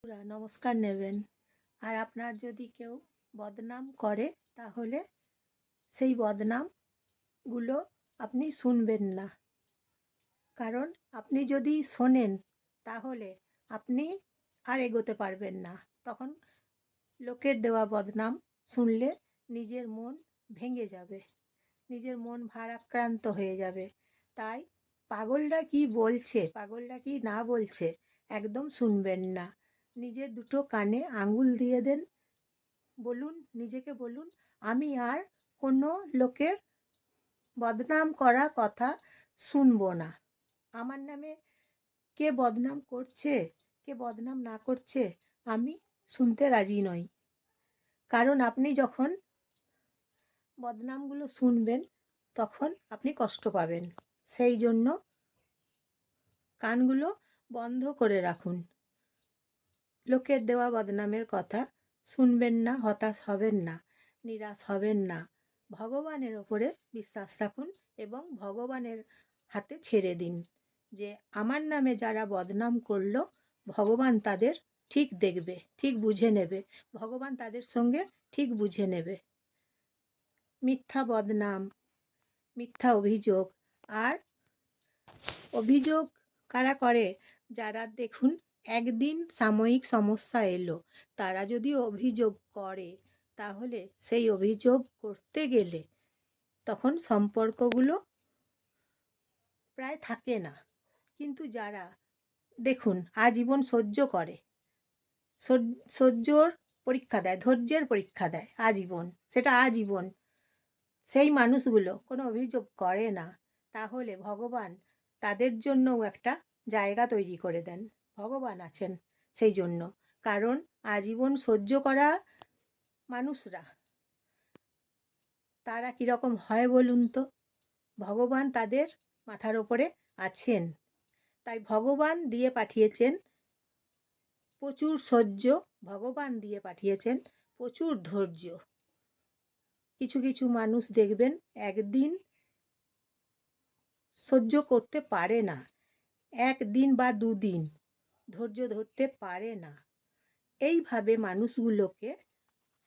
নমস্কার নেবেন। আর আপনার যদি কেউ বদনাম করে তাহলে সেই বদনামগুলো আপনি শুনবেন না। কারণ আপনি যদি শোনেন তাহলে আপনি আর এগোতে পারবেন না। তখন লোকের দেওয়া বদনাম শুনলে নিজের মন ভেঙে যাবে, নিজের মন ভারাক্রান্ত হয়ে যাবে। তাই পাগলরা কি বলছে, পাগলরা কি না বলছে একদম শুনবেন না। নিজের দুটো কানে আঙুল দিয়ে দেন, বলুন, নিজেকে বলুন, আমি আর কোনো লোকের বদনাম করা কথা শুনবো না। আমার নামে কে বদনাম করছে, কে বদনাম না করছে আমি শুনতে রাজি নই। কারণ আপনি যখন বদনামগুলো শুনবেন তখন আপনি কষ্ট পাবেন। সেই জন্য কানগুলো বন্ধ করে রাখুন। লোকের দেওয়া বদনামের কথা শুনবেন না, হতাশ হবেন না, নিরাশ হবেন না। ভগবানের ওপরে বিশ্বাস রাখুন এবং ভগবানের হাতে ছেড়ে দিন যে আমার নামে যারা বদনাম করলো ভগবান তাদের ঠিক দেখবে, ঠিক বুঝে নেবে। ভগবান তাদের সঙ্গে ঠিক বুঝে নেবে। মিথ্যা বদনাম, মিথ্যা অভিযোগ, আর অভিযোগ কারা করে? যারা দেখুন একদিন সাময়িক সমস্যা এলো, তারা যদি অভিযোগ করে তাহলে সেই অভিযোগ করতে গেলে তখন সম্পর্কগুলো প্রায় থাকে না। কিন্তু যারা দেখুন আজীবন সহ্য করে, সহ্যর পরীক্ষা দেয়, ধৈর্যের পরীক্ষা দেয় আজীবন, সেটা আজীবন, সেই মানুষগুলো কোনো অভিযোগ করে না, তাহলে ভগবান তাদের জন্যও একটা জায়গা তৈরি করে দেন। ভগবান আছেন সেই জন্য। কারণ আজীবন সহ্য করা মানুষরা তারা কীরকম হয় বলুন তো? ভগবান তাদের মাথার ওপরে আছেন। তাই ভগবান দিয়ে পাঠিয়েছেন প্রচুর সহ্য, ভগবান দিয়ে পাঠিয়েছেন প্রচুর ধৈর্য। কিছু কিছু মানুষ দেখবেন একদিন সহ্য করতে পারে না, একদিন বা দুদিন ধৈর্য ধরতে পারে না। এইভাবে মানুষগুলোকে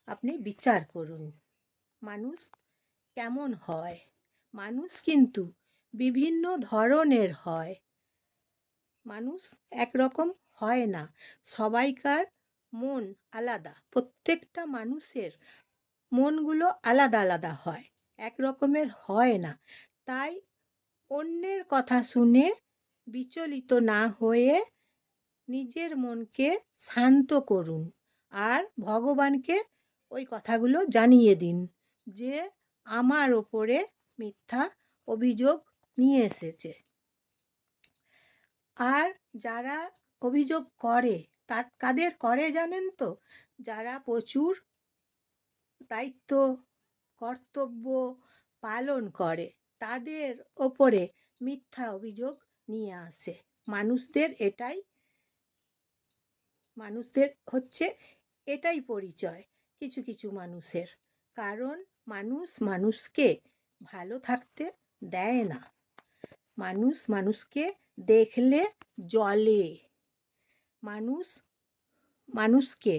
আপনি বিচার করুন, মানুষ কেমন হয়। মানুষ কিন্তু বিভিন্ন ধরনের হয়, মানুষ একরকম হয় না। সবাইকার মন আলাদা, প্রত্যেকটা মানুষের মনগুলো আলাদা আলাদা হয়, এক রকমের হয় না। তাই অন্যের কথা শুনে বিচলিত না হয়ে নিজের মনকে শান্ত করুন আর ভগবানকে ওই কথাগুলো জানিয়ে দিন যে আমার ওপরে মিথ্যা অভিযোগ নিয়ে এসেছে। আর যারা অভিযোগ করে কাদের করে জানেন তো? যারা প্রচুর দায়িত্ব কর্তব্য পালন করে তাদের ওপরে মিথ্যা অভিযোগ নিয়ে আসে। মানুষদের হচ্ছে এটাই পরিচয় কিছু কিছু মানুষের। কারণ মানুষ মানুষকে ভালো থাকতে দেয় না, মানুষ মানুষকে দেখলে জ্বলে, মানুষ মানুষকে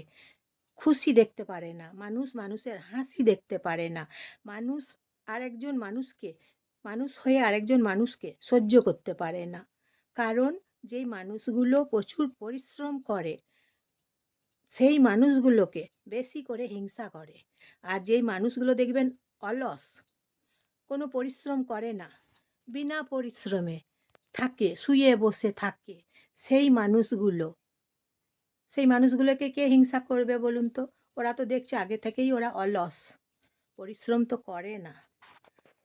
খুশি দেখতে পারে না, মানুষ মানুষের হাসি দেখতে পারে না, মানুষ আরেকজন মানুষকে, মানুষ হয়ে আরেকজন মানুষকে সহ্য করতে পারে না। কারণ যেই মানুষগুলো প্রচুর পরিশ্রম করে সেই মানুষগুলোকে বেশি করে হিংসা করে। আর যেই মানুষগুলো দেখবেন অলস, কোনো পরিশ্রম করে না, বিনা পরিশ্রমে থাকে, শুয়ে বসে থাকে, সেই মানুষগুলোকে কে হিংসা করবে বলুন তো? ওরা তো দেখছে আগে থেকেই ওরা অলস, পরিশ্রম তো করে না,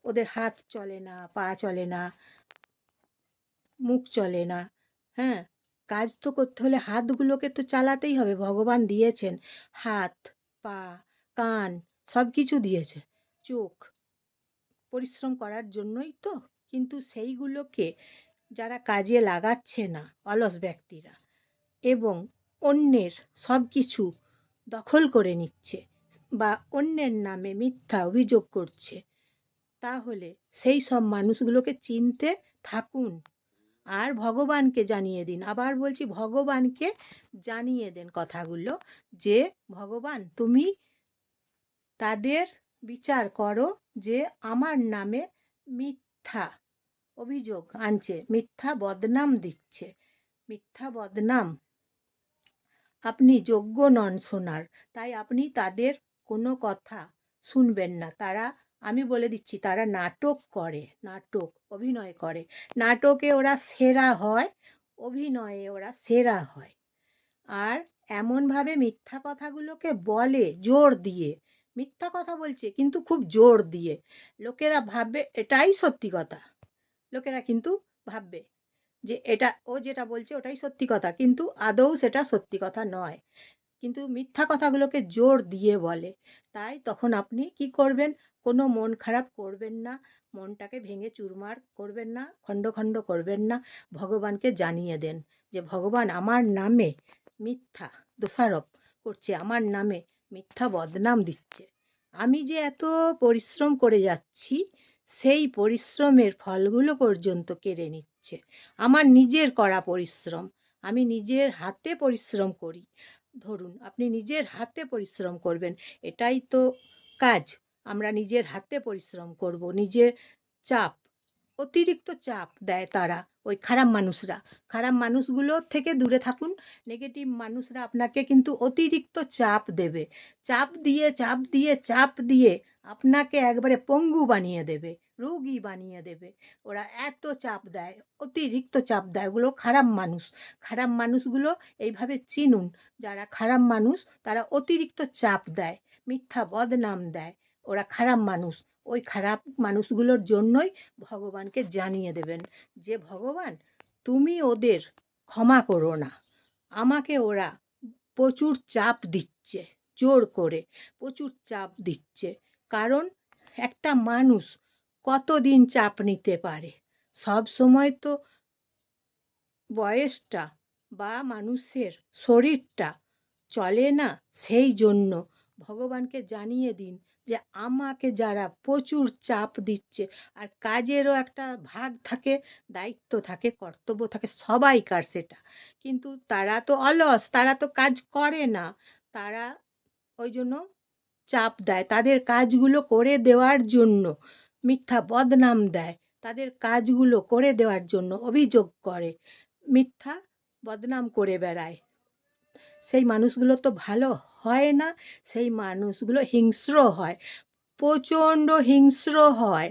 ওদের হাত চলে না, পা চলে না, মুখ চলে না। হ্যাঁ, কাজ তো করতে হলে হাতগুলোকে তো চালাতেই হবে। ভগবান দিয়েছেন হাত, পা, কান, সব কিছু দিয়েছে, চোখ, পরিশ্রম করার জন্যই তো। কিন্তু সেইগুলোকে যারা কাজে লাগাচ্ছে না, অলস ব্যক্তিরা, এবং অন্যের সব কিছু দখল করে নিচ্ছে বা অন্যের নামে মিথ্যা অভিযোগ করছে, তাহলে সেই সব মানুষগুলোকে চিনতে থাকুন। আর ভগবানকে জানিয়ে দিন। আবার বলছি, ভগবানকে জানিয়ে দেন কথাগুলো, যে ভগবান তুমি তাদের বিচার করো যে আমার নামে মিথ্যা অভিযোগ আনছে, মিথ্যা বদনাম দিচ্ছে, মিথ্যা বদনাম, আপনি যোগ্য নন শোনার, তাই আপনি তাদের কোনো কথা শুনবেন না। তারা, আমি বলে দিচ্ছি, তারা নাটক করে, নাটক অভিনয় করে, নাটকে ওরা সেরা হয়, অভিনয়ে ওরা সেরা হয়। আর এমনভাবে মিথ্যা কথাগুলোকে বলে জোর দিয়ে, মিথ্যা কথা বলছে কিন্তু খুব জোর দিয়ে, লোকেরা ভাববে এটাই সত্যি কথা, লোকেরা কিন্তু ভাববে যে এটা ও যেটা বলছে ওটাই সত্যি কথা, কিন্তু আদৌ সেটা সত্যি কথা নয়, কিন্তু মিথ্যা কথাগুলোকে জোর দিয়ে বলে। তাই তখন আপনি কি করবেন, কোনো মন খারাপ করবেন না, মনটাকে ভেঙে চুরমার করবেন না, খণ্ড খণ্ড করবেন না, ভগবানকে জানিয়ে দেন যে ভগবান আমার নামে মিথ্যা দোষারোপ করছে, আমার নামে মিথ্যা বদনাম দিচ্ছে, আমি যে এত পরিশ্রম করে যাচ্ছি সেই পরিশ্রমের ফলগুলো পর্যন্ত কেড়ে নিচ্ছে, আমার নিজের করা পরিশ্রম, আমি নিজের হাতে পরিশ্রম করি, ধরুন আপনি নিজের হাতে পরিশ্রম করবেন, এটাই তো কাজ, আমরা নিজের হাতে পরিশ্রম করব, নিজের চাপ, অতিরিক্ত চাপ দেয় তারা, ওই খারাপ মানুষরা, খারাপ মানুষগুলোর থেকে দূরে থাকুন, নেগেটিভ মানুষরা আপনাকে কিন্তু অতিরিক্ত চাপ দেবে, চাপ দিয়ে চাপ দিয়ে চাপ দিয়ে আপনাকে একবারে পঙ্গু বানিয়ে দেবে, রোগী বানিয়ে দেবে, ওরা এত চাপ দেয়, অতিরিক্ত চাপ দেয়, ওগুলো খারাপ মানুষ, খারাপ মানুষগুলো এইভাবে চিনুন, যারা খারাপ মানুষ তারা অতিরিক্ত চাপ দেয়, মিথ্যা বদনাম দেয়, ওরা খারাপ মানুষ, ওই খারাপ মানুষগুলোর জন্যই ভগবানকে জানিয়ে দেবেন যে ভগবান তুমি ওদের ক্ষমা করো না, আমাকে ওরা প্রচুর চাপ দিচ্ছে, জোর করে প্রচুর চাপ দিচ্ছে, কারণ একটা মানুষ কতদিন চাপ নিতে পারে, সব সময় তো বয়সটা বা মানুষের শরীরটা চলে না, সেই জন্য ভগবানকে জানিয়ে দিন যে আমাকে যারা প্রচুর চাপ দিচ্ছে, আর কাজেরও একটা ভাগ থাকে, দায়িত্ব থাকে, কর্তব্য থাকে সবাইকার সেটা, কিন্তু তারা তো অলস, তারা তো কাজ করে না, তারা ওই জন্য চাপ দেয়, তাদের কাজগুলো করে দেওয়ার জন্য মিথ্যা বদনাম দেয়, তাদের কাজগুলো করে দেওয়ার জন্য অভিযোগ করে, মিথ্যা বদনাম করে বেড়ায়, সেই মানুষগুলো তো ভালো হয় না, সেই মানুষগুলো হিংস্র হয়, প্রচণ্ড হিংস্র হয়,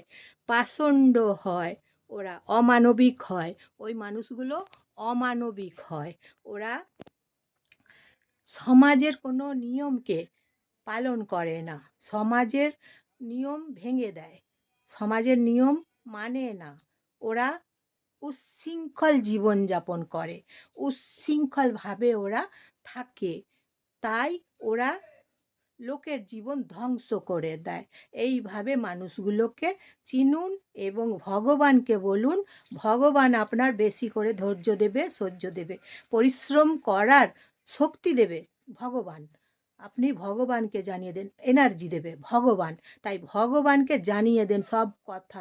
পাষণ্ড হয়, ওরা অমানবিক হয়, ওই মানুষগুলো অমানবিক হয়, ওরা সমাজের কোনো নিয়মকে পালন করে না, সমাজের নিয়ম ভেঙে দেয়, সমাজের নিয়ম মানে না, ওরা উচ্ছৃঙ্খল জীবনযাপন করে, উচ্ছৃঙ্খলভাবে ওরা থাকে, তাই ওরা লোকের জীবন ধ্বংস করে দেয়, এইভাবে মানুষগুলোকে চিনুন এবং ভগবানকে বলুন, ভগবান আপনার বেশি করে ধৈর্য দেবে, সহ্য দেবে, পরিশ্রম করার শক্তি দেবে ভগবান, আপনি ভগবানকে জানিয়ে দেন, এনার্জি দেবে ভগবান, তাই ভগবানকে জানিয়ে দেন সব কথা।